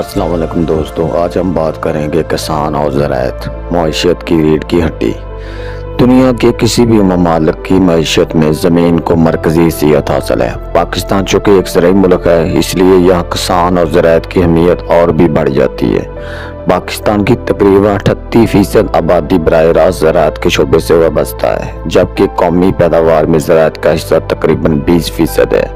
अस्सलाम वालेकुम दोस्तों, आज हम बात करेंगे किसान और ज़राअत मईशत की रीढ़ की हड्डी। दुनिया के किसी भी ममालिक की मईशत में ज़मीन को मरकज़ी हैसियत हासिल है। पाकिस्तान चूँकि एक ज़राई मुल्क है, इसलिए यहाँ किसान और ज़राअत की अहमियत और भी बढ़ जाती है। पाकिस्तान की तकरीबन 38% आबादी बराह रास्त ज़राअत के शोबे से वाबस्ता है, जबकि कौमी पैदावार में ज़राअत का हिस्सा तकरीबन 20% है।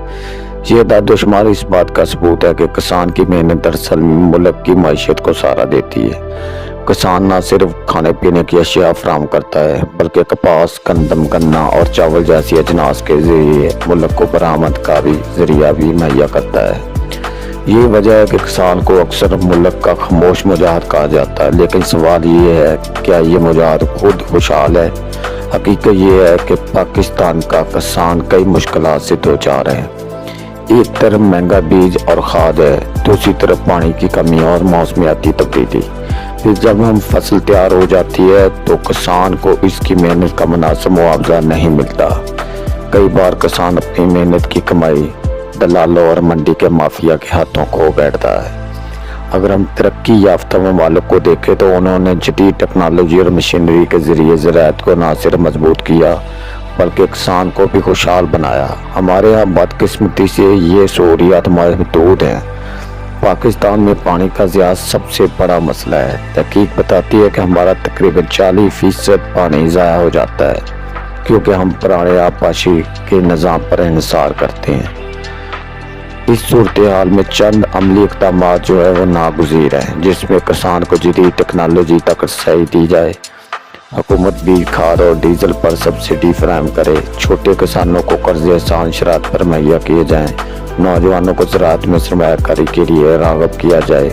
ये दादोशुमार इस बात का सबूत है कि किसान की मेहनत दरअसल मुल्क की मईशत को सहारा देती है। किसान न सिर्फ खाने पीने की अशिया फराहम करता है, बल्कि कपास, गंदम, गन्ना और चावल जैसी अजनास के जरिए मुल्क को बरामद का भी जरिया भी मुहैया करता है। ये वजह है कि किसान को अक्सर मुल्क का खामोश मुजाहिद कहा जाता है, लेकिन सवाल ये है, क्या ये मुजाहिद खुद खुशहाल है? हकीकत ये है कि पाकिस्तान का किसान कई मुश्किलात से दो चार है। एक तरफ महंगा बीज और खाद है, दूसरी तरफ पानी की कमी और मौसमियाती तब्दीली। फिर जब हम फसल तैयार हो जाती है तो किसान को इसकी मेहनत का मुनासिब मुआवजा नहीं मिलता। कई बार किसान अपनी मेहनत की कमाई दलालों और मंडी के माफिया के हाथों खो बैठता है। अगर हम तरक्की याफ्ता ममालिक को देखें तो उन्होंने जदीद टेक्नोलॉजी और मशीनरी के जरिए ज़राअत को न सिर्फ मजबूत किया, बल्कि किसान को भी खुशहाल बनाया। हमारे यहाँ बदकिस्मती से ये सहूलियात महदूद हैं। पाकिस्तान में पानी का ज़िया सबसे बड़ा मसला है। तहकीक बताती है कि हमारा तकरीबन 40% पानी ज़ाया हो जाता है, क्योंकि हम पुराने आबपाशी के निज़ाम पर इन्हिसार करते हैं। इस सूरत हाल में चंद अमली इक़दाम जो है वो नागुज़ीर है, जिसमें किसान को जदीद टेक्नोलॉजी तक रसाई दी जाए। हुकूमत बीज, खाद और डीजल पर सब्सिडी फराहम करे, छोटे किसानों को कर्ज आसान शरात पर मुहैया किए जाएँ, नौजवानों को ज़राअत में सरमायाकारी के लिए राग़िब किया जाए,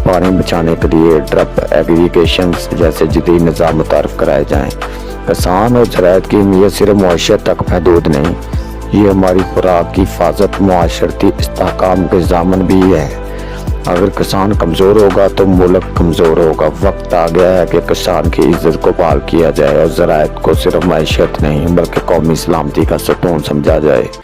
पानी बचाने के लिए ड्रिप एग्रीगेशन जैसे जदीद निज़ाम मुतारफ़ कराए जाएँ। किसान और ज़राअत की अहमियत सिर्फ मईशत तक महदूद नहीं, ये हमारी खुराक की हिफाजत, मुआशरती इस्तेहकाम के ज़ामन भी है। अगर किसान कमज़ोर होगा तो मुल्क कमज़ोर होगा। वक्त आ गया है कि किसान की इज्जत को बहाल किया जाए और ज़राअत को सिर्फ मईशत नहीं बल्कि कौमी सलामती का सतून समझा जाए।